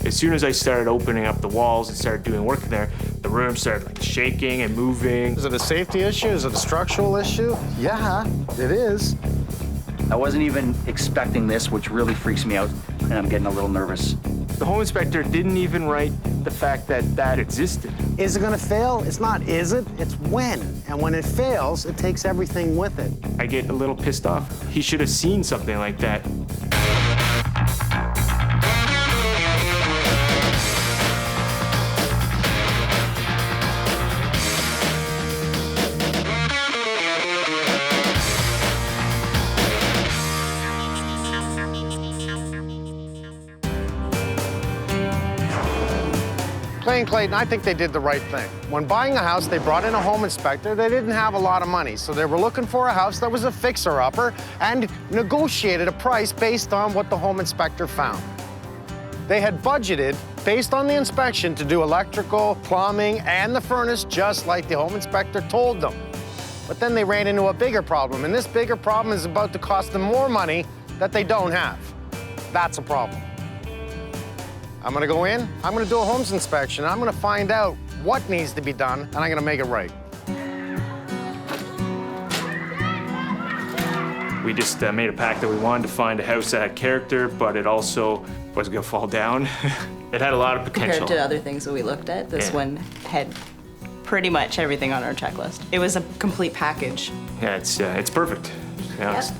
As soon as I started opening up the walls and started doing work in there, the room started like shaking and moving. Is it a safety issue? Is it a structural issue? Yeah, it is. I wasn't even expecting this, which really freaks me out, and I'm getting a little nervous. The home inspector didn't even write the fact that that existed. Is it gonna fail? It's not is it, it's when. And when it fails, it takes everything with it. I get a little pissed off. He should have seen something like that. Clay and Clayton, I think they did the right thing. When buying a house, they brought in a home inspector. They didn't have a lot of money, so they were looking for a house that was a fixer-upper and negotiated a price based on what the home inspector found. They had budgeted, based on the inspection, to do electrical, plumbing, and the furnace just like the home inspector told them. But then they ran into a bigger problem, and this bigger problem is about to cost them more money that they don't have. That's a problem. I'm gonna go in, I'm gonna do a homes inspection, I'm gonna find out what needs to be done, and I'm gonna make it right. We just made a pact that we wanted to find a house that had character, but it also wasn't gonna fall down. It had a lot of potential. Compared to other things that we looked at, this one had pretty much everything on our checklist. It was a complete package. Yeah, it's perfect, to be honest.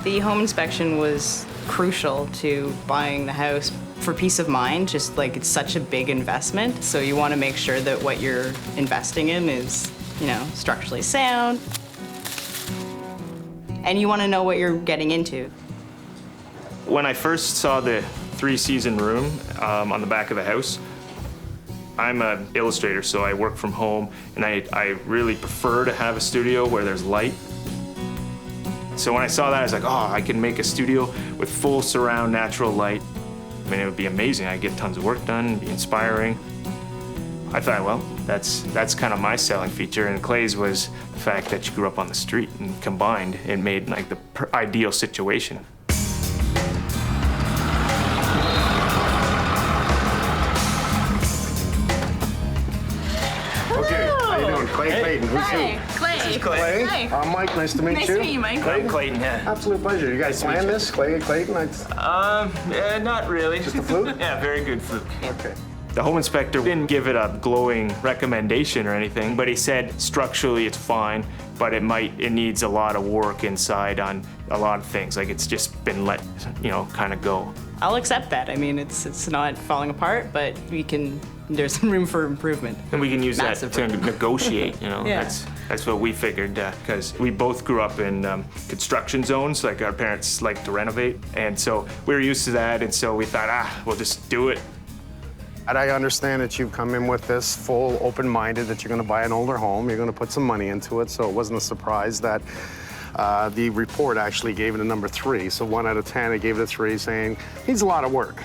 The home inspection was crucial to buying the house for peace of mind, just like it's such a big investment. So you want to make sure that what you're investing in is, you know, structurally sound. And you want to know what you're getting into. When I first saw the 3-season room on the back of the house, I'm an illustrator, so I work from home, and I really prefer to have a studio where there's light. So when I saw that, I was like, oh, I can make a studio with full surround natural light. I mean, it would be amazing. I'd get tons of work done, it'd be inspiring. I thought, well, that's kind of my selling feature, and Clay's was the fact that you grew up on the street, and combined, it made like the ideal situation. Clay and Clayton, who's Clay. who? Clay. This is Clay. Hi. I'm Mike, nice to meet you. Nice to meet you, Mike. Clay and Clayton, yeah. Absolute pleasure. You guys planned this, Clay and Clayton? Not really. Just a fluke? Yeah, very good fluke. Okay. The home inspector didn't give it a glowing recommendation or anything, but he said structurally it's fine, but it needs a lot of work inside on a lot of things. Like it's just been let, kind of go. I'll accept that. I mean, it's not falling apart, but there's some room for improvement. And we can use Massively. that to negotiate, Yeah. That's what we figured, because we both grew up in construction zones, like our parents liked to renovate, and so we were used to that, and so we thought, we'll just do it. And I understand that you've come in with this full open-minded that you're gonna buy an older home, you're gonna put some money into it, so it wasn't a surprise that the report actually gave it a number 3. So 1 out of 10, it gave it a 3, saying needs a lot of work,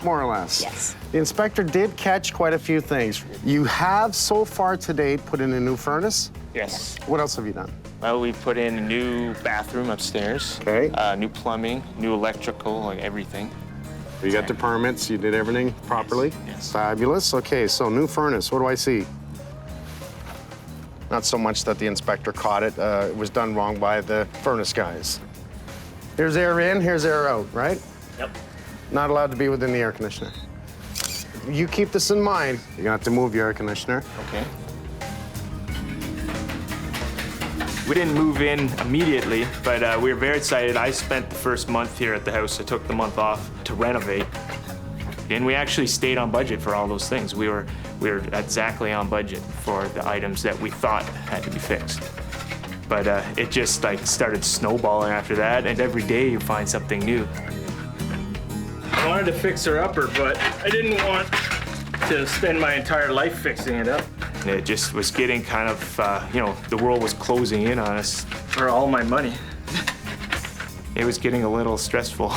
more or less. Yes. The inspector did catch quite a few things. You have so far to date put in a new furnace. Yes. What else have you done? Well, we put in a new bathroom upstairs. Okay. New plumbing, new electrical, like everything. You got the permits, you did everything properly? Yes. Fabulous. Okay, so new furnace, what do I see? Not so much that the inspector caught it. It was done wrong by the furnace guys. Here's air in, here's air out, right? Yep. Not allowed to be within the air conditioner. You keep this in mind. You're gonna have to move your air conditioner. Okay. We didn't move in immediately, but we were very excited. I spent the first month here at the house. I took the month off to renovate. And we actually stayed on budget for all those things. We were exactly on budget for the items that we thought had to be fixed. But it just started snowballing after that, and every day you find something new. I wanted to fix her upper, but I didn't want to spend my entire life fixing it up. And it just was getting kind of, the world was closing in on us for all my money. It was getting a little stressful.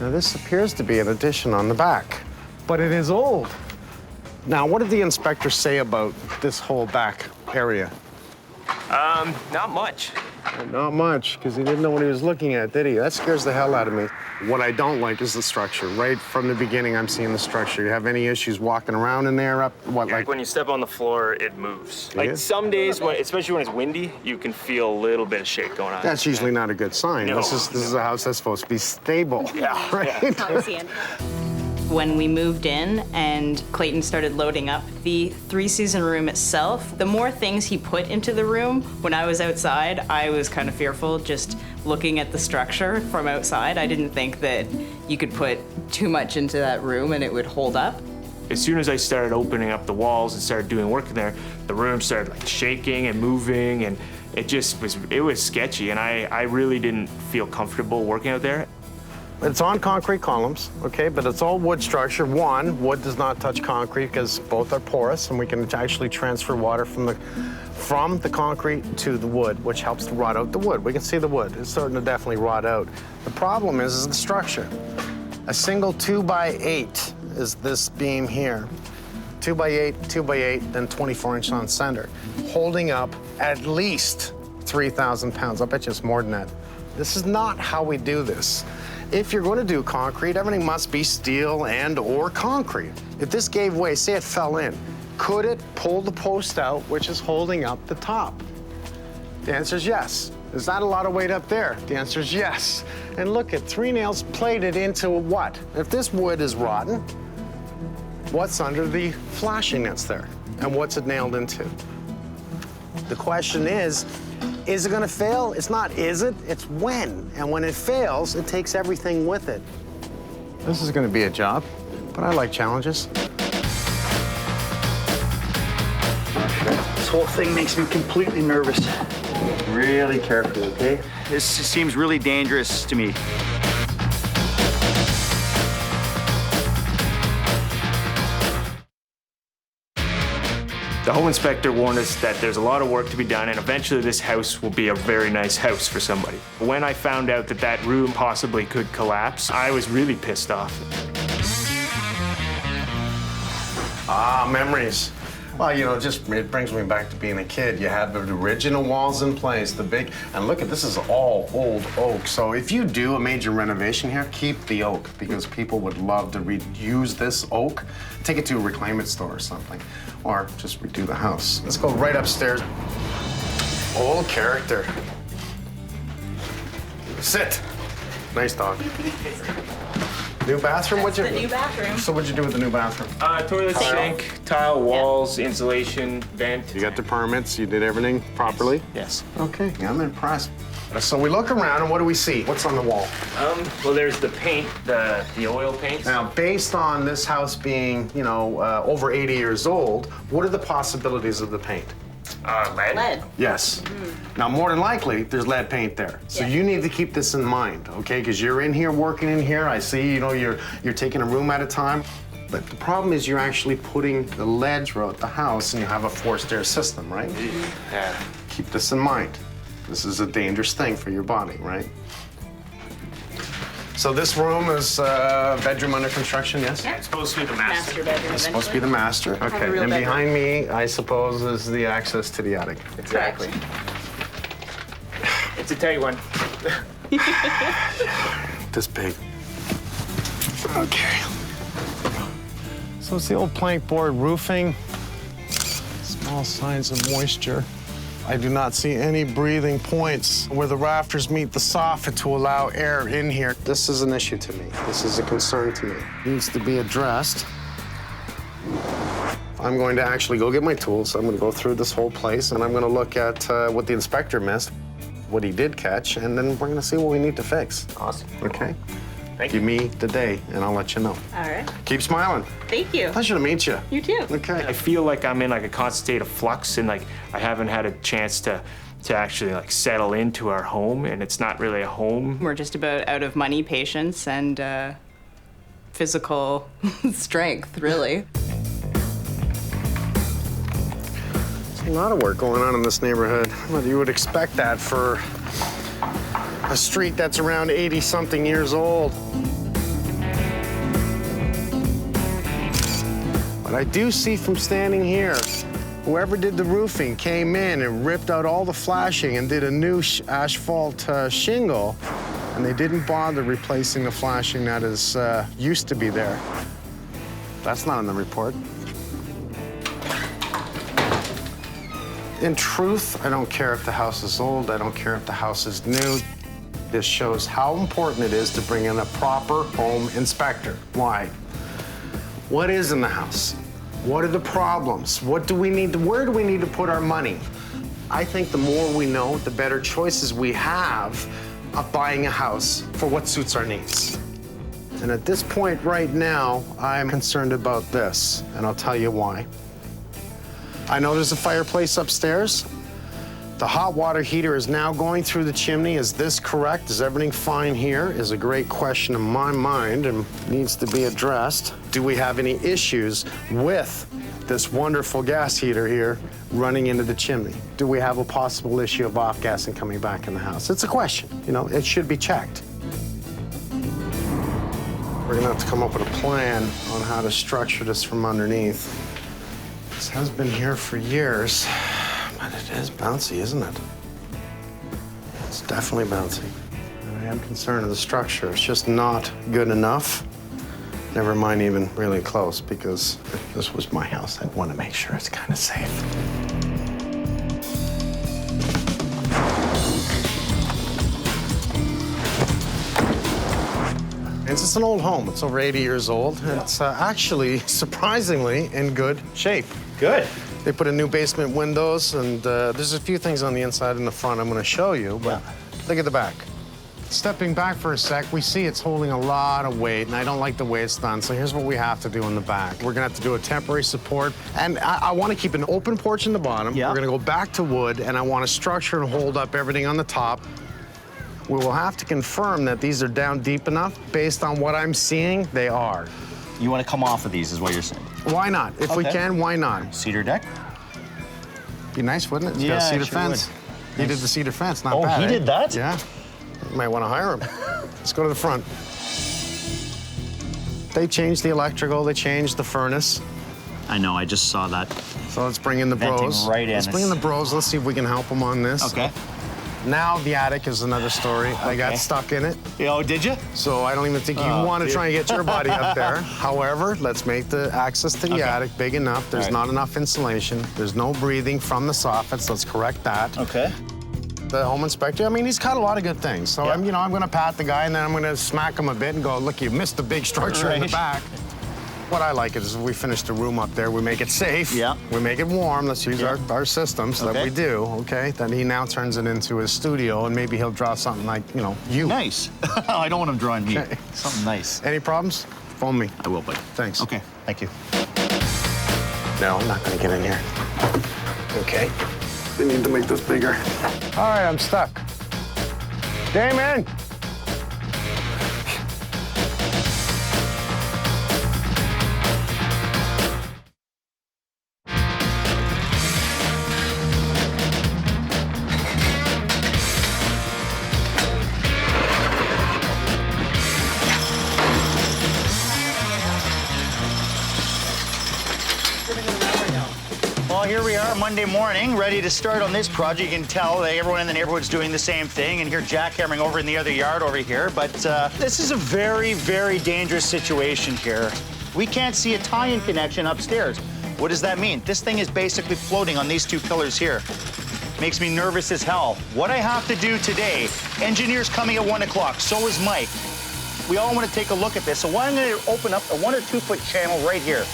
Now this appears to be an addition on the back, but it is old. Now, what did the inspector say about this whole back area? Not much. Not much, because he didn't know what he was looking at, did he? That scares the hell out of me. What I don't like is the structure. Right from the beginning, I'm seeing the structure. You have any issues walking around in there? Like when you step on the floor, it moves. Like Yeah. some days, especially when it's windy, you can feel a little bit of shake going on. That's usually not a good sign. No, This is a house that's supposed to be stable. Yeah, Right? When we moved in and Clayton started loading up the 3-season room itself, the more things he put into the room, when I was outside, I was kind of fearful just looking at the structure from outside. I didn't think that you could put too much into that room and it would hold up. As soon as I started opening up the walls and started doing work in there, the room started like shaking and moving, and it was sketchy, and I really didn't feel comfortable working out there. It's on concrete columns, okay, but it's all wood structure. One, wood does not touch concrete because both are porous, and we can actually transfer water from the concrete to the wood, which helps to rot out the wood. We can see the wood. It's starting to definitely rot out. The problem is the structure. A single 2x8 is this beam here. 2x8, 2x8, then 24 inch on center, holding up at least 3,000 pounds. I bet you it's more than that. This is not how we do this. If you're going to do concrete, everything must be steel and or concrete. If this gave way, say it fell in, could it pull the post out, which is holding up the top? The answer is yes. Is that a lot of weight up there? The answer is yes. And look at 3 nails plated into what? If this wood is rotten, what's under the flashing that's there? And what's it nailed into? The question is it gonna fail? It's not is it, it's when. And when it fails, it takes everything with it. This is gonna be a job, but I like challenges. This whole thing makes me completely nervous. Really careful, okay? This seems really dangerous to me. The home inspector warned us that there's a lot of work to be done, and eventually this house will be a very nice house for somebody. When I found out that that room possibly could collapse, I was really pissed off. Ah, memories. Well, you know, it brings me back to being a kid. You had the original walls in place, and look at this is all old oak. So if you do a major renovation here, keep the oak, because people would love to reuse this oak. Take it to a reclaimant store or something, or just redo the house. Let's go right upstairs. Old character. Sit. Nice dog. New bathroom? That's the new bathroom. So what'd you do with the new bathroom? Toilet, sink, tile, walls, insulation, vent. You got the permits, you did everything properly? Yes. Okay, I'm impressed. So we look around and what do we see? What's on the wall? Well, there's the paint, the oil paint. Now, based on this house being, you know, over 80 years old, what are the possibilities of the paint? Lead. Lead. Yes. Now, more than likely, there's lead paint there. So Yeah. you need to keep this in mind, okay? Because you're in here working in here. I see, you know, you're taking a room at a time. But the problem is you're actually putting the lead throughout the house, and you have a forced air system, right? Yeah. Keep this in mind. This is a dangerous thing for your body, right? So this room is bedroom under construction, yes? It's supposed to be the master. Master bedroom. It's supposed to be the master. a Okay, real and bedroom. behind me, I suppose, is the access to the attic. Exactly. It's a tight one. This big. Okay. So it's the old plank board roofing. Small signs of moisture. I do not see any breathing points where the rafters meet the soffit to allow air in here. This is an issue to me. This is a concern to me. Needs to be addressed. I'm going to actually go get my tools. I'm going to go through this whole place, and I'm going to look at what the inspector missed, what he did catch, and then we're going to see what we need to fix. Awesome. Okay? Thank Give you. me the day, and I'll let you know. All right. Keep smiling. Thank you. Pleasure to meet you. You too. Okay. I feel like I'm in like a constant state of flux, and like I haven't had a chance to actually like settle into our home, and it's not really a home. We're just about out of money, patience, and physical strength, really. There's a lot of work going on in this neighborhood. Well, you would expect that for a street that's around 80-something years old. But I do see from standing here Whoever did the roofing came in and ripped out all the flashing and did a new asphalt shingle, and they didn't bother replacing the flashing that is used to be there. That's not in the report. In truth, I don't care if the house is old, I don't care if the house is new. This shows how important it is to bring in a proper home inspector. Why? What is in the house? What are the problems? What do we need where do we need to put our money? I think the more we know, the better choices we have of buying a house for what suits our needs. And at this point right now, I'm concerned about this, and I'll tell you why. I know there's a fireplace upstairs. The hot water heater is now going through the chimney. Is this correct? Is everything fine here? Is a great question in my mind and needs to be addressed. Do we have any issues with this wonderful gas heater here running into the chimney? Do we have a possible issue of off-gassing coming back in the house? It's a question. You know, it should be checked. We're gonna have to come up with a plan on how to structure this from underneath. This has been here for years, but it is bouncy, isn't it? It's definitely bouncy. And I am concerned of the structure. It's just not good enough. Never mind even really close, because if this was my house, I'd want to make sure it's kind of safe. It's just an old home. It's over 80 years old. And it's actually, surprisingly, in good shape. Good. They put in new basement windows, and there's a few things on the inside and the front I'm going to show you, but look at the back. Stepping back for a sec, we see it's holding a lot of weight, and I don't like the way it's done, so here's what we have to do in the back. We're going to have to do a temporary support, and I want to keep an open porch in the bottom. Yeah. We're going to go back to wood, and I want to structure and hold up everything on the top. We will have to confirm that these are down deep enough. Based on what I'm seeing, they are. You want to come off of these, is what you're saying? Why not? If we can, why not? Cedar deck? Be nice, wouldn't it? It's Yeah, got a cedar it sure fence. would. He did the cedar fence, not Oh, bad. he did that? Yeah. You might want to hire him. Let's go to the front. They changed the electrical, they changed the furnace. I know, I just saw that. So let's bring in the Venting bros. right in. Let's bring in the bros. Let's see if we can help them on this. Okay. Now the attic is another story. I got stuck in it. Oh, did you? So I don't even think you want to try and get your body up there. However, let's make the access to the attic big enough. There's not enough insulation. There's no breathing from the soffits. Let's correct that. Okay. The home inspector, I mean, he's got a lot of good things. So I'm going to pat the guy, and then I'm going to smack him a bit and go, look, you missed the big structure in the back. What I like is we finish the room up there, we make it safe. Yeah. We make it warm. Let's use our systems that we do, okay? Then he now turns it into his studio, and maybe he'll draw something like, you know, you. Nice. I don't want him drawing me. Okay. Something nice. Any problems? Phone me. I will, buddy. Thanks. Okay, thank you. No, I'm not going to get in here. Okay. We need to make this bigger. All right, I'm stuck. Damon! Well, here we are Monday morning, ready to start on this project. You can tell that everyone in the neighborhood's doing the same thing, and hear jackhammering over in the other yard over here. But this is a very, very dangerous situation here. We can't see a tie-in connection upstairs. What does that mean? This thing is basically floating on these two pillars here. Makes me nervous as hell. What I have to do today, engineer's coming at 1 o'clock, so is Mike. We all want to take a look at this. So I'm going to open up a 1 or 2 foot channel right here.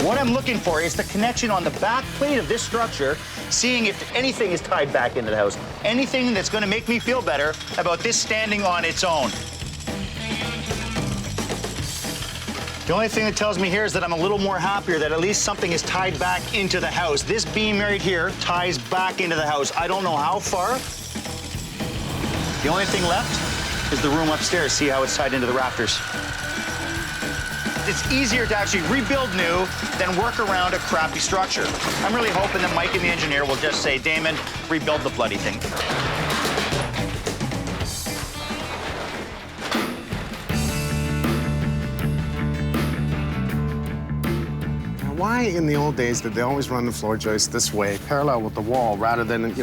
What I'm looking for is the connection on the back plate of this structure, seeing if anything is tied back into the house. Anything that's going to make me feel better about this standing on its own. The only thing that tells me here is that I'm a little more happier that at least something is tied back into the house. This beam right here ties back into the house. I don't know how far. The only thing left is the room upstairs. See how it's tied into the rafters. It's easier to actually rebuild new than work around a crappy structure. I'm really hoping that Mike and the engineer will just say, Damon, rebuild the bloody thing. why in the old days did they always run the floor joist this way, parallel with the wall, rather than,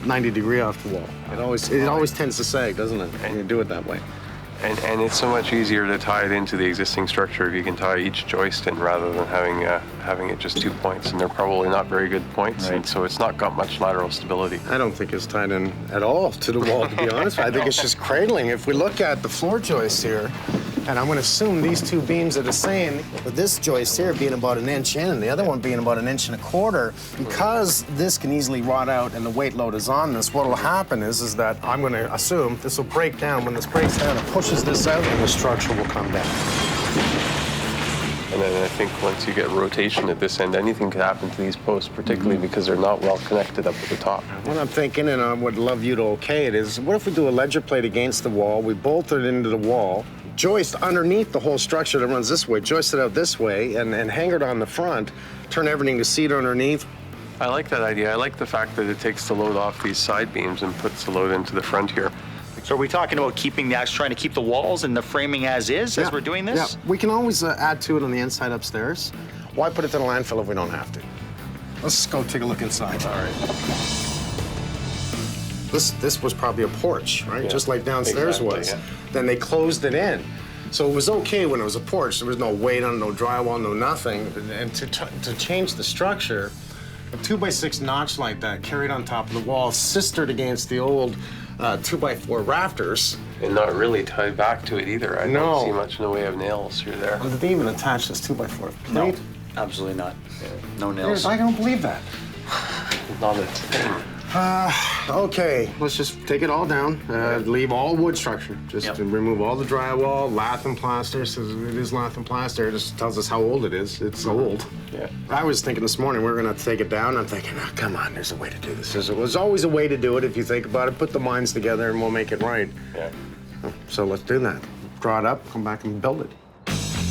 90 degree off the wall? It always tends to sag, doesn't it, when you do it that way? And it's so much easier to tie it into the existing structure if you can tie each joist in rather than having it just 2 points, and they're probably not very good points, and so it's not got much lateral stability. I don't think it's tied in at all to the wall, to be honest. I think it's just cradling. If we look at the floor joists here, and I'm going to assume these two beams are the same, with this joist here being about 1 inch in and the other one being about 1.25 inches, because this can easily rot out and the weight load is on this, what will happen is that I'm going to assume this will break down. When this breaks down, it pushes this out and the structure will come down. And then I think once you get rotation at this end, anything could happen to these posts, particularly because they're not well connected up at the top. What I'm thinking, and I would love you to okay it, is what if we do a ledger plate against the wall, we bolt it into the wall, joist underneath the whole structure that runs this way, joist it out this way, and hang it on the front, turn everything to cedar underneath. I like that idea. I like the fact that it takes the load off these side beams and puts the load into the front here. So are we talking about trying to keep the walls and the framing as is as we're doing this? Yeah, we can always add to it on the inside upstairs. Why put it in a landfill if we don't have to? Let's go take a look inside. All right. This was probably a porch, right? Yeah, just like downstairs exactly, was. yeah. Then they closed it in. So it was okay when it was a porch. There was no weight on, no drywall, no nothing. And to change the structure, a 2x6 notch like that carried on top of the wall, sistered against the old 2x4 rafters. And not really tied back to it either. I don't see much in the way of nails through there. Did they even attach this 2x4 plate? No, absolutely not. No nails. I don't believe that. Not a thing. Okay, let's just take it all down. Leave all wood structure. Just to remove all the drywall, lath and plaster. Says it is lath and plaster. It just tells us how old it is. It's old. Yeah. I was thinking this morning we were gonna take it down. I'm thinking, oh, come on, there's a way to do this. There's always a way to do it if you think about it. Put the minds together and we'll make it right. Yeah. So let's do that. Draw it up, come back and build it.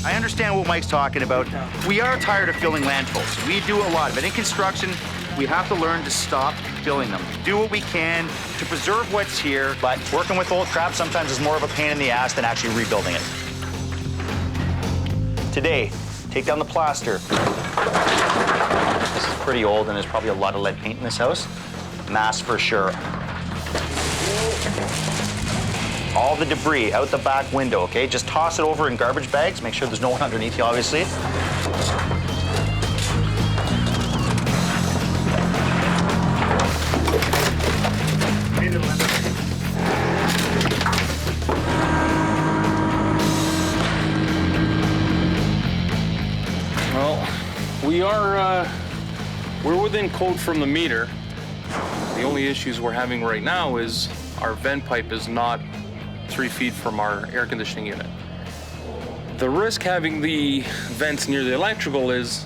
I understand what Mike's talking about. We are tired of filling landfills. We do a lot of it. In construction, we have to learn to stop filling them. Do what we can to preserve what's here, but working with old crap sometimes is more of a pain in the ass than actually rebuilding it. Today, take down the plaster. This is pretty old and there's probably a lot of lead paint in this house. Mass for sure. All the debris out the back window, okay? Just toss it over in garbage bags. Make sure there's no one underneath you, obviously. Well, we're within code from the meter. The only issues we're having right now is our vent pipe is not 3 feet from our air conditioning unit. The risk having the vents near the electrical is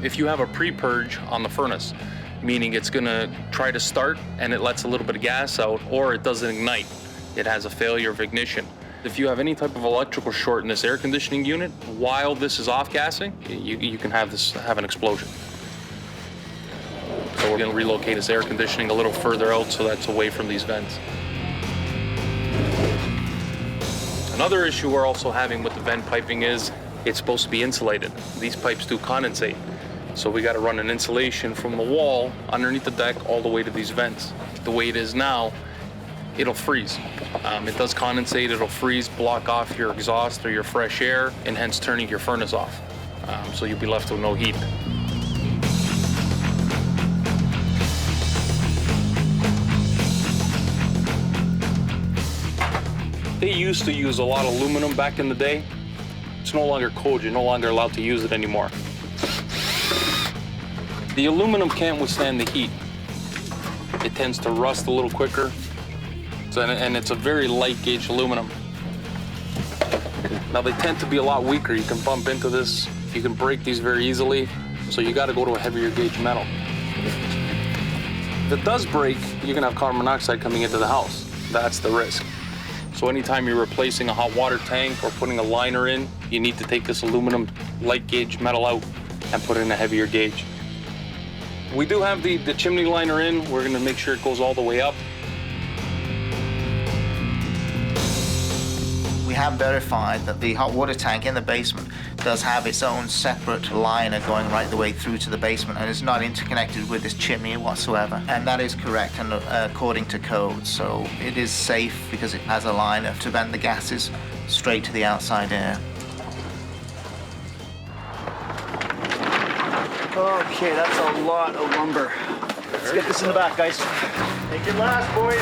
if you have a pre-purge on the furnace, meaning it's gonna try to start and it lets a little bit of gas out, or it doesn't ignite. It has a failure of ignition. If you have any type of electrical short in this air conditioning unit, while this is off-gassing, you can have an explosion. So we're gonna relocate this air conditioning a little further out so that's away from these vents. Another issue we're also having with the vent piping is it's supposed to be insulated. These pipes do condensate. So we gotta run an insulation from the wall underneath the deck all the way to these vents. The way it is now, it'll freeze. It does condensate, it'll freeze, block off your exhaust or your fresh air, and hence turning your furnace off. So you'll be left with no heat. They used to use a lot of aluminum back in the day. It's no longer code, you're no longer allowed to use it anymore. The aluminum can't withstand the heat. It tends to rust a little quicker, and it's a very light gauge aluminum. Now they tend to be a lot weaker. You can bump into this, you can break these very easily, so you gotta go to a heavier gauge metal. If it does break, you're gonna have carbon monoxide coming into the house. That's the risk. So anytime you're replacing a hot water tank or putting a liner in, you need to take this aluminum light gauge metal out and put in a heavier gauge. We do have the chimney liner in. We're gonna make sure it goes all the way up. We have verified that the hot water tank in the basement does have its own separate liner going right the way through to the basement and is not interconnected with this chimney whatsoever. And that is correct and according to code. So it is safe because it has a liner to vent the gases straight to the outside air. Okay, that's a lot of lumber. Let's get this in the back, guys. Take it last, boys.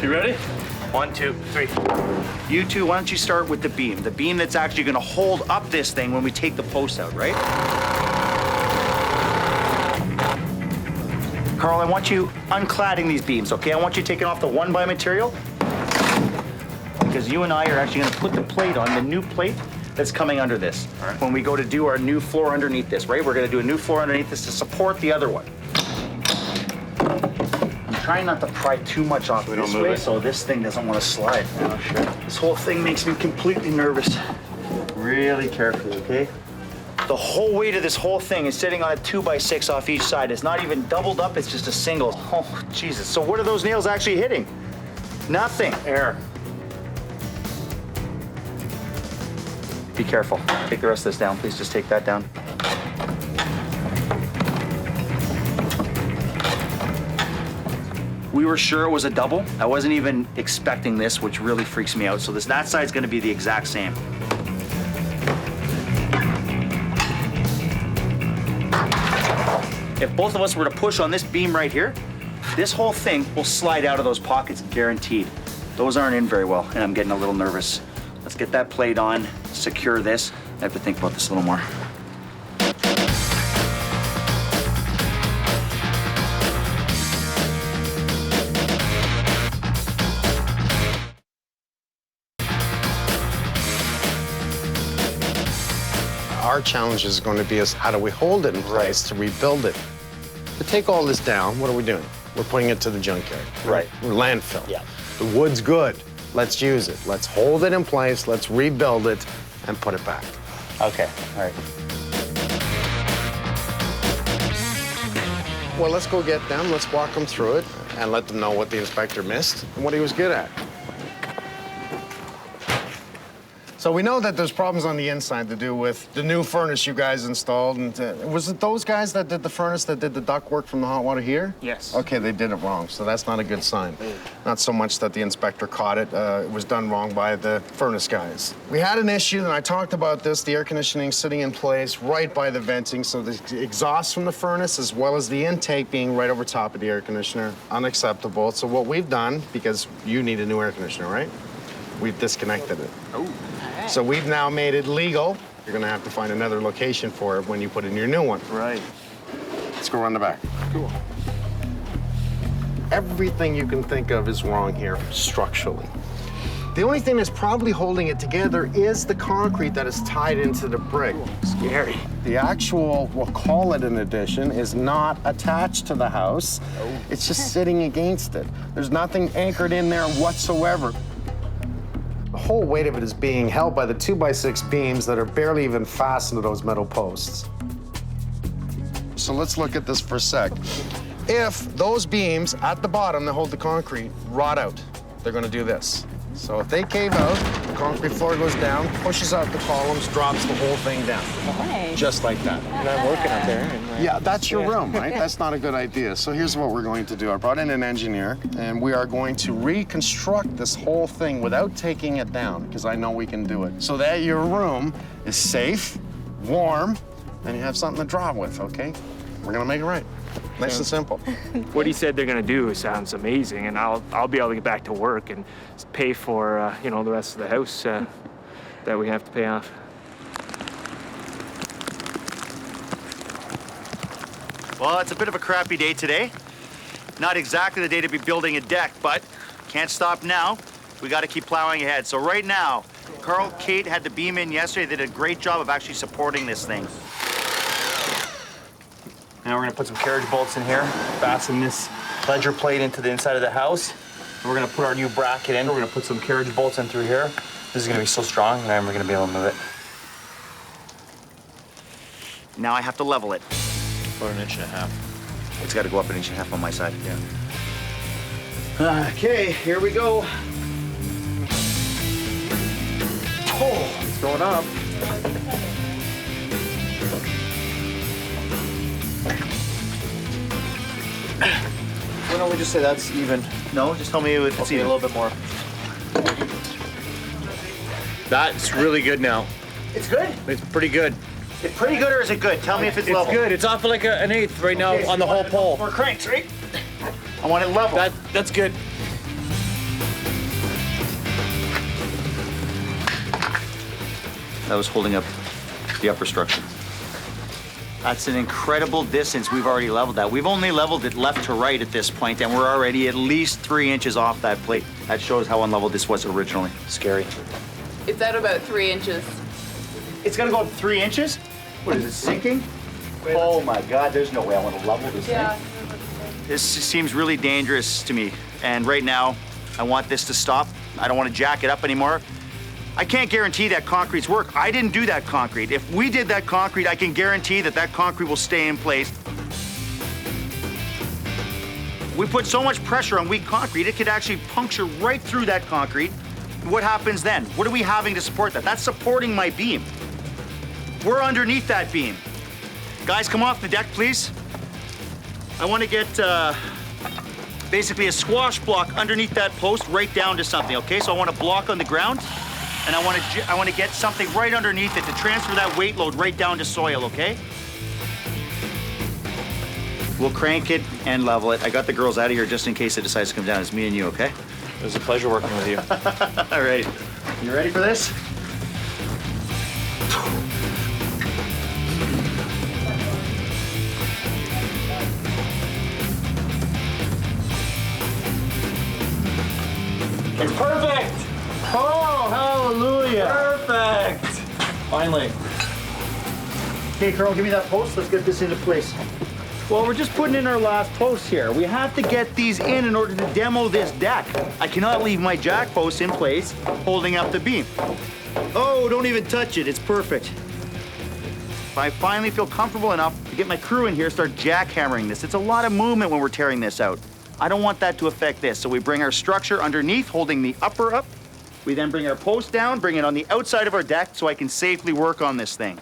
You ready? 1, 2, 3. You two, why don't you start with the beam that's actually gonna hold up this thing when we take the post out, right? Carl, I want you uncladding these beams, okay? I want you taking off the 1x material because you and I are actually gonna put the plate on, the new plate that's coming under this. Right. When we go to do our new floor underneath this, right? We're gonna do a new floor underneath this to support the other one. I'm trying not to pry too much off this way so this thing doesn't want to slide. Oh, sure. This whole thing makes me completely nervous. Really carefully, okay? The whole weight of this whole thing is sitting on a 2x6 off each side. It's not even doubled up, it's just a single. Oh, Jesus. So what are those nails actually hitting? Nothing. Air. Be careful. Take the rest of this down. Please just take that down. We were sure it was a double. I wasn't even expecting this, which really freaks me out. So that side's gonna be the exact same. If both of us were to push on this beam right here, this whole thing will slide out of those pockets, guaranteed. Those aren't in very well, and I'm getting a little nervous. Let's get that plate on, secure this. I have to think about this a little more. Our challenge is going to be how do we hold it in place to rebuild it? To take all this down, what are we doing? We're putting it to the junkyard. Right. We're landfill. Yeah. The wood's good. Let's use it. Let's hold it in place. Let's rebuild it and put it back. Okay, all right. Well, let's go get them. Let's walk them through it and let them know what the inspector missed and what he was good at. So we know that there's problems on the inside to do with the new furnace you guys installed. And was it those guys that did the furnace that did the duct work from the hot water here? Yes. Okay, they did it wrong, so that's not a good sign. Not so much that the inspector caught it. It was done wrong by the furnace guys. We had an issue, and I talked about this, the air conditioning sitting in place right by the venting, so the exhaust from the furnace as well as the intake being right over top of the air conditioner, unacceptable. So what we've done, because you need a new air conditioner, right? We've disconnected it. Oh. So we've now made it legal. You're gonna have to find another location for it when you put in your new one. Right. Let's go around the back. Cool. Everything you can think of is wrong here structurally. The only thing that's probably holding it together is the concrete that is tied into the brick. Scary. The actual, we'll call it an addition, is not attached to the house. It's just sitting against it. There's nothing anchored in there whatsoever. The whole weight of it is being held by the 2x6 beams that are barely even fastened to those metal posts. So let's look at this for a sec. If those beams at the bottom that hold the concrete rot out, they're gonna do this. So if they cave out, the concrete floor goes down, pushes out the columns, drops the whole thing down. Nice. Just like that. And I'm working up there. And, Yeah, that's your room, right? That's not a good idea. So here's what we're going to do. I brought in an engineer, and we are going to reconstruct this whole thing without taking it down, because I know we can do it. So that your room is safe, warm, and you have something to draw with, okay? We're gonna make it right. Nice and simple. What he said they're gonna do sounds amazing, and I'll be able to get back to work and pay for you know, the rest of the house that we have to pay off. Well, it's a bit of a crappy day today. Not exactly the day to be building a deck, but can't stop now. We got to keep plowing ahead. So right now, Carl, Kate had the beam in yesterday. They did a great job of actually supporting this thing. Now we're gonna put some carriage bolts in here, fasten this ledger plate into the inside of the house. And we're gonna put our new bracket in. We're gonna put some carriage bolts in through here. This is gonna be so strong, and then we're gonna be able to move it. Now I have to level it. For 1.5 inches. It's gotta go up 1.5 inches on my side. Yeah. Okay, here we go. Oh, It's going up. Why don't we just say that's even? no, just tell me if it's Okay, a even. little bit more. That's really good now. It's good? It's pretty good. It's pretty good or is it good? Tell me if it's It's level. good. It's off like an eighth right now Okay, so on the you whole want pole. More cranks, right? I want it level. That's good. That was holding up the upper structure. That's an incredible distance we've already leveled that. We've only leveled it left to right at this point, and we're already at least 3 inches off that plate. That shows how unlevel this was originally. Scary. It's at about 3 inches. It's gonna go up 3 inches? What is it, sinking? Oh my God, there's no way I want to level this thing. This seems really dangerous to me, and right now, I want this to stop. I don't want to jack it up anymore. I can't guarantee that concrete's work. I didn't do that concrete. If we did that concrete, I can guarantee that that concrete will stay in place. We put so much pressure on weak concrete, it could actually puncture right through that concrete. What happens then? What are we having to support that? That's supporting my beam. We're underneath that beam. Guys, come off the deck, please. I want to get basically a squash block underneath that post right down to something, okay? So I want a block on the ground, and I want to get something right underneath it to transfer that weight load right down to soil, okay? We'll crank it and level it. I got the girls out of here just in case it decides to come down. It's me and you, okay? It was a pleasure working with you. All right. You ready for this? It's perfect. Oh, hallelujah. Perfect. Finally. Okay, Carl, give me that post. Let's get this into place. Well, we're just putting in our last posts here. We have to get these in order to demo this deck. I cannot leave my jack post in place holding up the beam. Oh, don't even touch it. It's perfect. If I finally feel comfortable enough to get my crew in here, start jackhammering this. It's a lot of movement when we're tearing this out. I don't want that to affect this. So we bring our structure underneath, holding the upper up. We then bring our post down, bring it on the outside of our deck so I can safely work on this thing.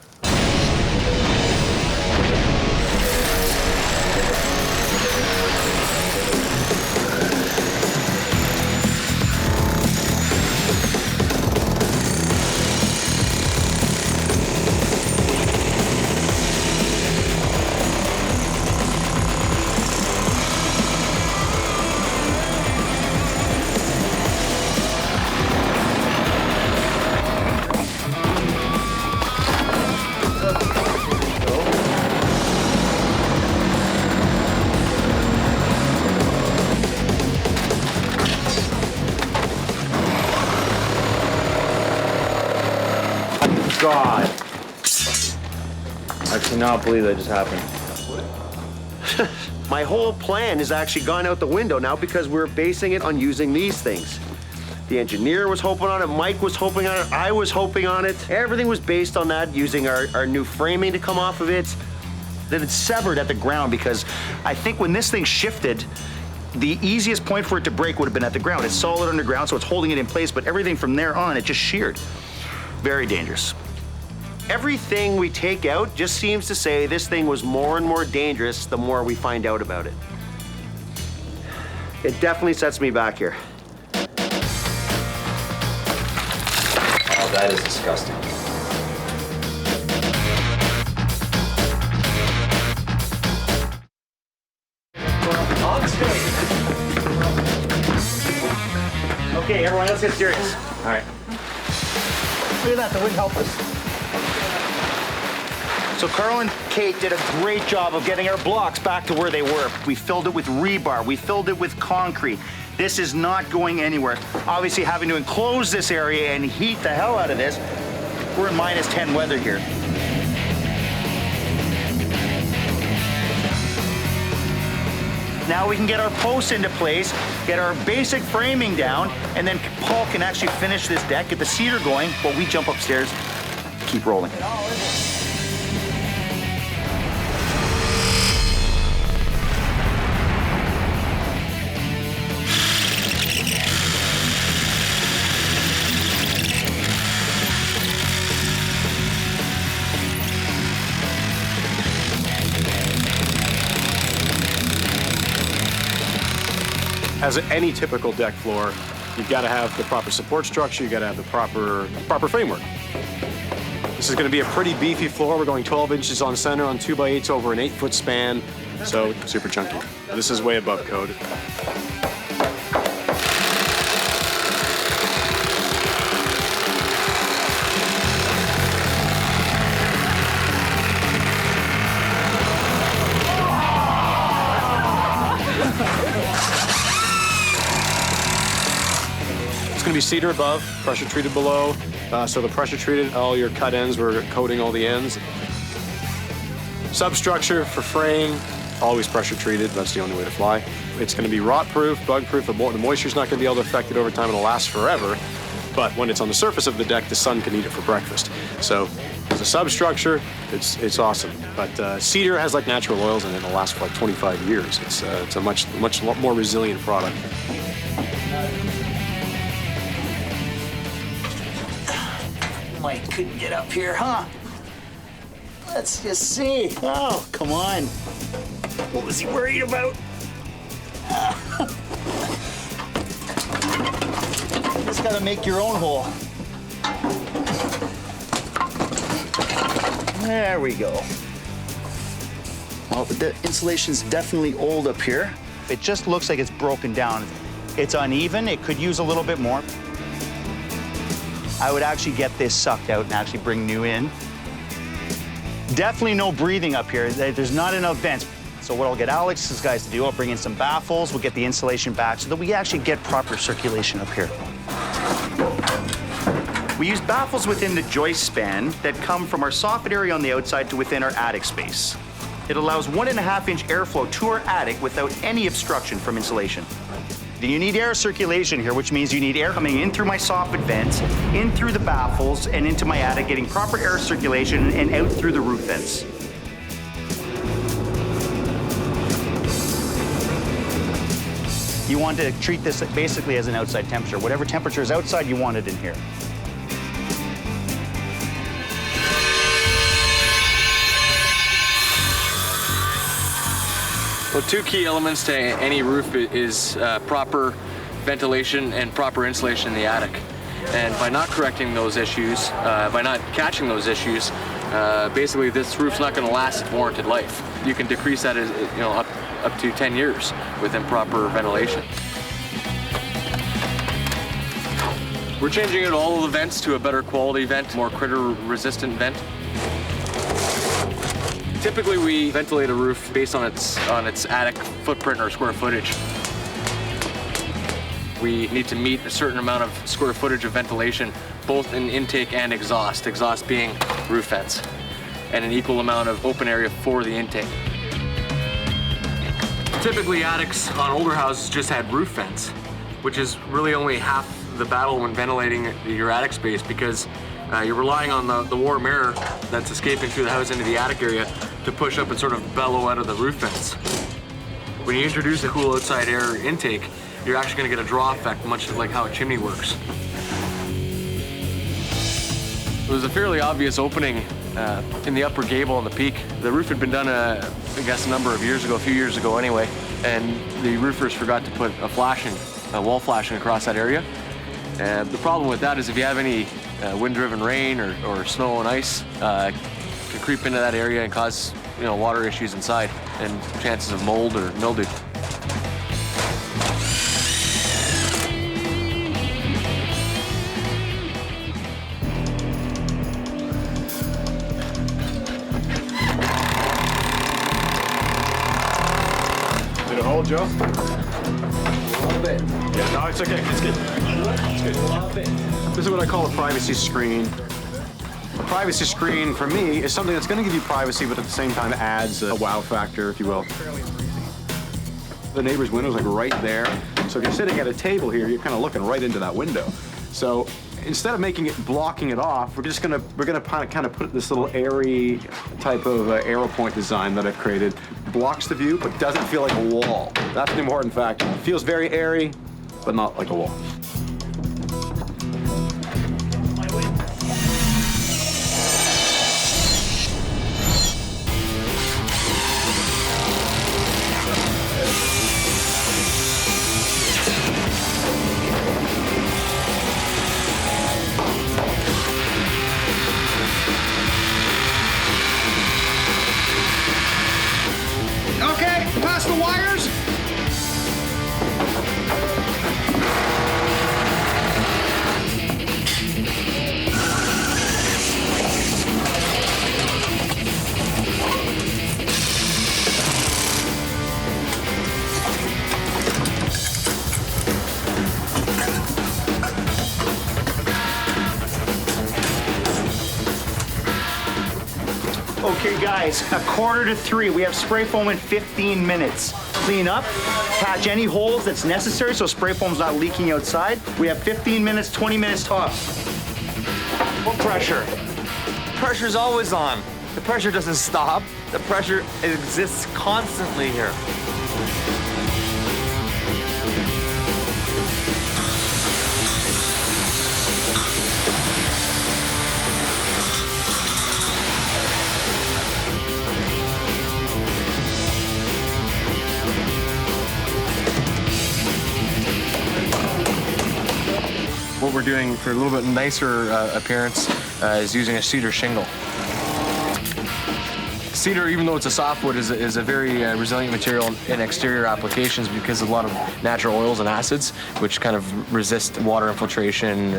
God. I cannot believe that just happened. My whole plan has actually gone out the window now because we're basing it on using these things. The engineer was hoping on it, Mike was hoping on it, I was hoping on it. Everything was based on that, using our new framing to come off of it. Then it's severed at the ground because I think when this thing shifted, the easiest point for it to break would have been at the ground. It's solid underground, so it's holding it in place, but everything from there on, it just sheared. Very dangerous. Everything we take out just seems to say this thing was more and more dangerous the more we find out about it. It definitely sets me back here. Oh, that is disgusting. Okay, everyone, let's get serious. All right. Look at that, the wind helped us. So Carl and Kate did a great job of getting our blocks back to where they were. We filled it with rebar, we filled it with concrete. This is not going anywhere. Obviously having to enclose this area and heat the hell out of this, we're in -10 weather here. Now we can get our posts into place, get our basic framing down, and then Paul can actually finish this deck, get the cedar going, while we jump upstairs, keep rolling. As any typical deck floor, you've got to have the proper support structure, you've got to have the proper framework. This is going to be a pretty beefy floor. We're going 12 inches on center on 2x8s over an 8-foot span, so super chunky. This is way above code. It's going to be cedar above, pressure treated below. So the pressure treated, all your cut ends, we're coating all the ends. Substructure for frame, always pressure treated. That's the only way to fly. It's going to be rot proof, bug proof. The moisture's not going to be able to affect it over time. It'll last forever. But when it's on the surface of the deck, the sun can eat it for breakfast. So as a substructure, it's awesome. But cedar has like natural oils in it. It'll last for like 25 years. It's a much more resilient product. Mike couldn't get up here, huh? Let's just see. Oh, come on. What was he worried about? Just gotta make your own hole. There we go. Well, the insulation's definitely old up here. It just looks like it's broken down. It's uneven. It could use a little bit more. I would actually get this sucked out and actually bring new in. Definitely no breathing up here. There's not enough vents. So what I'll get Alex's guys to do, I'll bring in some baffles, we'll get the insulation back so that we actually get proper circulation up here. We use baffles within the joist span that come from our soffit area on the outside to within our attic space. It allows 1.5-inch airflow to our attic without any obstruction from insulation. You need air circulation here, which means you need air coming in through my soffit vents, in through the baffles, and into my attic, getting proper air circulation and out through the roof vents. You want to treat this basically as an outside temperature. Whatever temperature is outside, you want it in here. Well, two key elements to any roof is proper ventilation and proper insulation in the attic. And by not correcting those issues, by not catching those issues, basically this roof's not going to last its warranted life. You can decrease that, up to 10 years with improper ventilation. We're changing out all of the vents to a better quality vent, more critter-resistant vent. Typically, we ventilate a roof based on its attic footprint or square footage. We need to meet a certain amount of square footage of ventilation, both in intake and exhaust being roof vents, and an equal amount of open area for the intake. Typically, attics on older houses just had roof vents, which is really only half the battle when ventilating your attic space, because you're relying on the warm air that's escaping through the house into the attic area to push up and sort of bellow out of the roof vents. When you introduce a cool outside air intake, you're actually going to get a draw effect, much like how a chimney works. It was a fairly obvious opening in the upper gable on the peak. The roof had been done, I guess, a few years ago anyway, and the roofers forgot to put a wall flashing across that area. The problem with that is if you have any wind-driven rain or snow and ice, can creep into that area and cause water issues inside and chances of mold or mildew. Did it hold, Joe? A little bit. Yeah, no, it's okay. It's good. It's good. A little bit. This is what I call a privacy screen. A privacy screen, for me, is something that's going to give you privacy, but at the same time adds a wow factor, if you will. The neighbor's window's like right there. So if you're sitting at a table here, you're kind of looking right into that window. So instead of blocking it off, we're gonna kind of put this little airy type of arrow point design that I've created. Blocks the view, but doesn't feel like a wall. That's the important factor. It feels very airy, but not like a wall. Okay, guys, 2:45. We have spray foam in 15 minutes. Clean up, patch any holes that's necessary so spray foam's not leaking outside. We have 15 minutes, 20 minutes tops. What pressure? Pressure's always on. The pressure doesn't stop. The pressure exists constantly here. What we're doing for a little bit nicer appearance is using a cedar shingle. Cedar, even though it's a softwood, is a very resilient material in exterior applications because of a lot of natural oils and acids, which kind of resist water infiltration,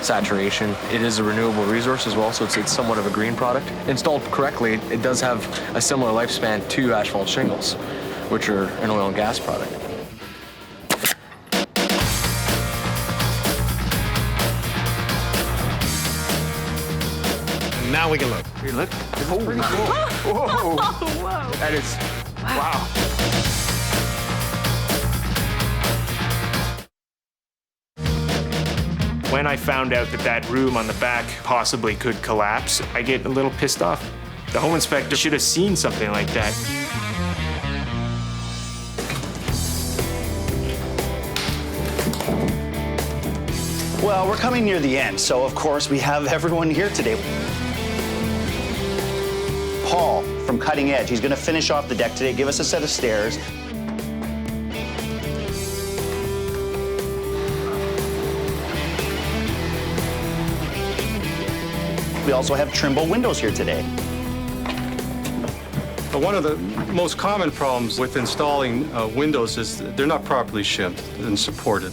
saturation. It is a renewable resource as well, so it's somewhat of a green product. Installed correctly, it does have a similar lifespan to asphalt shingles, which are an oil and gas product. Now we can look. Here, look. Oh, pretty cool. Whoa. Whoa. That is, wow. When I found out that that room on the back possibly could collapse, I get a little pissed off. The home inspector should have seen something like that. Well, we're coming near the end, so of course we have everyone here today. Paul from Cutting Edge, he's gonna finish off the deck today, give us a set of stairs. We also have Trimble windows here today. One of the most common problems with installing windows is that they're not properly shimed and supported.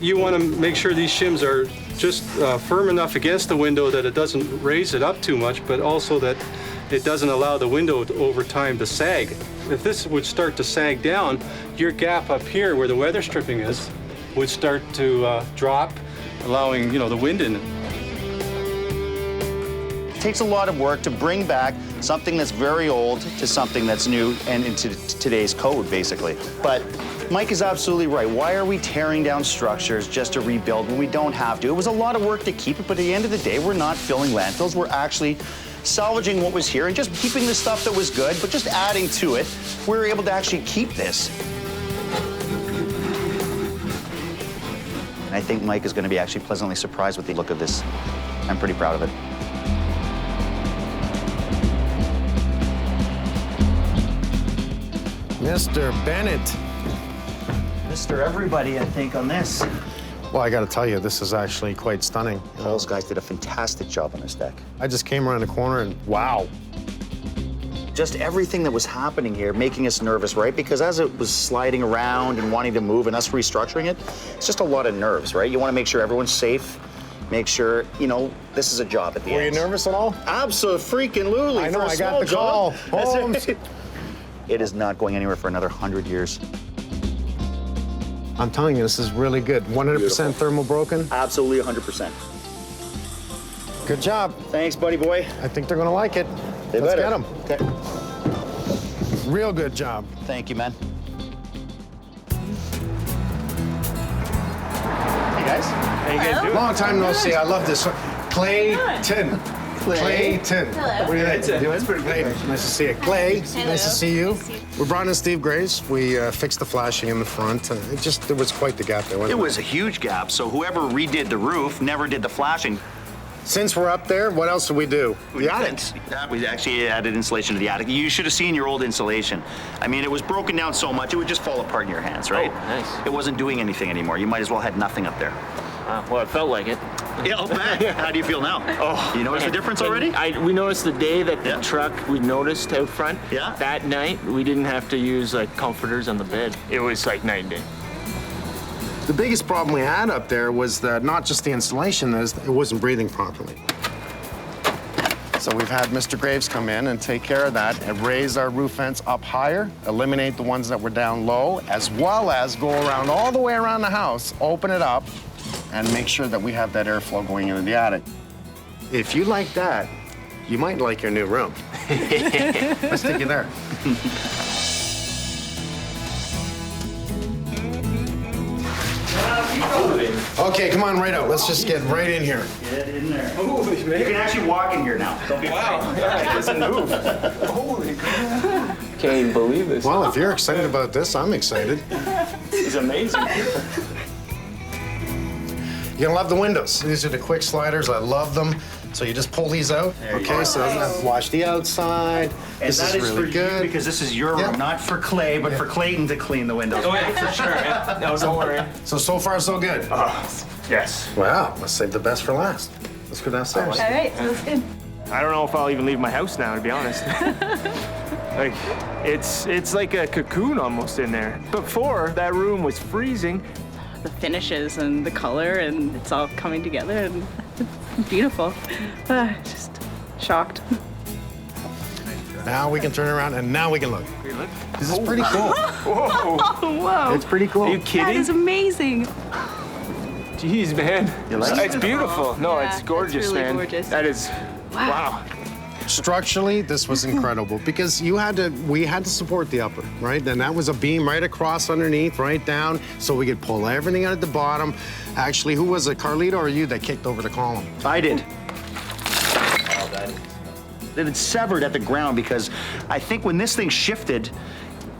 You want to make sure these shims are just firm enough against the window that it doesn't raise it up too much, but also that it doesn't allow the window over time to sag. If this would start to sag down, your gap up here where the weather stripping is would start to drop, allowing the wind in. It takes a lot of work to bring back something that's very old to something that's new and into today's code, basically. But Mike is absolutely right. Why are we tearing down structures just to rebuild when we don't have to? It was a lot of work to keep it, but at the end of the day, we're not filling landfills. We're actually salvaging what was here and just keeping the stuff that was good, but just adding to it. We were able to actually keep this. And I think Mike is going to be actually pleasantly surprised with the look of this. I'm pretty proud of it. Mr. Bennett. Mr. Everybody, I think, on this. Well, I got to tell you, this is actually quite stunning. Those guys did a fantastic job on this deck. I just came around the corner and wow. Just everything that was happening here making us nervous, right? Because as it was sliding around and wanting to move and us restructuring it, it's just a lot of nerves, right? You want to make sure everyone's safe, make sure, this is a job at the end. Were you nervous at all? Absolutely. I know, I got the call. Holmes. It is not going anywhere for another 100 years. I'm telling you, this is really good. 100% thermal broken? Absolutely 100%. Good job. Thanks, buddy boy. I think they're gonna like it. They Let's better. get them. Okay. Real good job. Thank you, man. Hey, guys. How you guys doing? Long time no see. I love this one. Clayton. Clayton. Hello. What are you doing? That's pretty good. Nice to see you. Clay, nice to see you. We brought in Steve Graves. We fixed the flashing in the front. There was quite the gap there, wasn't It was a huge gap, so whoever redid the roof never did the flashing. Since we're up there, what else did we do? The attic. We actually added insulation to the attic. You should have seen your old insulation. I mean, it was broken down so much, it would just fall apart in your hands, right? Oh, nice. It wasn't doing anything anymore. You might as well had nothing up there. Well, it felt like it. Yeah, I'll bet. How do you feel now? Oh, You notice the difference already? We noticed the day that the Yeah. truck, we noticed out front. Yeah. That night, we didn't have to use like comforters on the bed. It was like night and day. The biggest problem we had up there was that not just the insulation, it wasn't breathing properly. So we've had Mr. Graves come in and take care of that and raise our roof vents up higher, eliminate the ones that were down low, as well as go around all the way around the house, open it up, and make sure that we have that airflow going into the attic. If you like that, You might like your new room. Let's take you there. Okay, come on, right out. Let's just get right in here. Get in there. You can actually walk in here now. Don't be afraid. Yeah, it doesn't move. Holy crap. Can't even believe this. Well, if you're excited about this, I'm excited. This is amazing. You're gonna love the windows. These are the quick sliders. I love them. So you just pull these out. Okay, so wash the outside. And This that is is really for good. you because this is your Yeah. room, not for Clay, but for Clayton to clean the windows. Oh, yeah, for sure. Yeah. No, don't worry. So far, so good. Yes. Wow, let's save the best for last. Let's go downstairs. All right, sounds good. I don't know if I'll even leave my house now, to be honest. Like, it's like a cocoon almost in there. Before, that room was freezing. The finishes and the color, and it's all coming together, and it's beautiful. Just shocked. Now we can turn around and now we can look. Look. This is pretty cool. Whoa. Whoa, It's pretty cool. Are you kidding? that is amazing. Jeez, man. You like it? It's beautiful. No, Yeah, it's that's gorgeous, really man. gorgeous. That is, wow. Structurally, this was incredible because we had to support the upper, right? And that was a beam right across underneath, right down, so we could pull everything out at the bottom. Actually, who was it, Carlito or you that kicked over the column? I did. It had severed at the ground because I think when this thing shifted,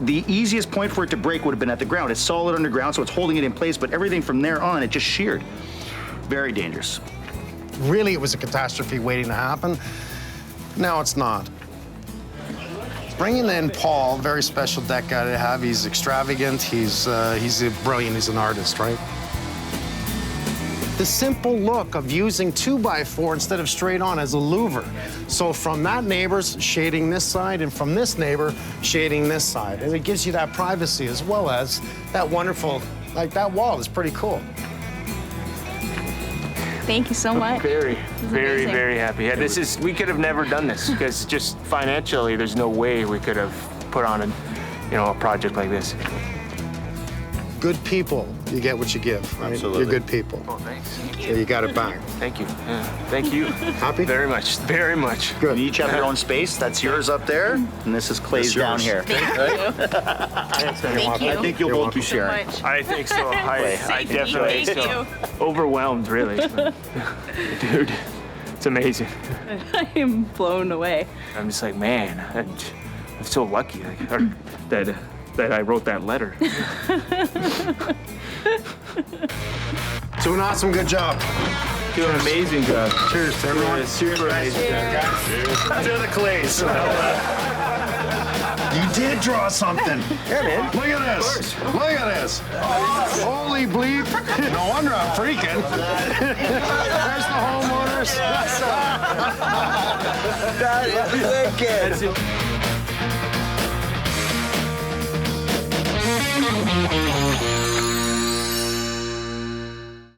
the easiest point for it to break would have been at the ground. It's solid underground, so it's holding it in place, but everything from there on, it just sheared. Very dangerous. Really, it was a catastrophe waiting to happen. Now it's not. Bringing in Paul, very special deck guy to have. He's extravagant. He's brilliant. He's an artist, right? The simple look of using 2x4 instead of straight on as a louver. So from that neighbor's shading this side, and from this neighbor shading this side, and it gives you that privacy as well as that wonderful, like that wall is pretty cool. Thank you so much. Very, very, amazing. very happy. Yeah, we could have never done this because just financially, there's no way we could have put on a project like this. Good people, you get what you give, right? Absolutely. You're good people. Oh, thanks. So you got it back. Thank you. Yeah, thank you. Happy? Very much. Very much. Good. You each have your own space. That's yours up there, and this is Clay's That's down yours. here. Thank you. I think you'll both be so sharing. much. I think so. I definitely Thank so. you. Overwhelmed, really. Dude, it's amazing. I am blown away. I'm just like, man, I'm so lucky that I wrote that letter. So an awesome, good job. Doing an amazing job. Cheers to everyone. Super amazing. To the Clays. You did draw something. Yeah, man. Look at this. Look at this. Holy bleep. No wonder I'm freaking. There's the homeowners. That is wicked. That's it.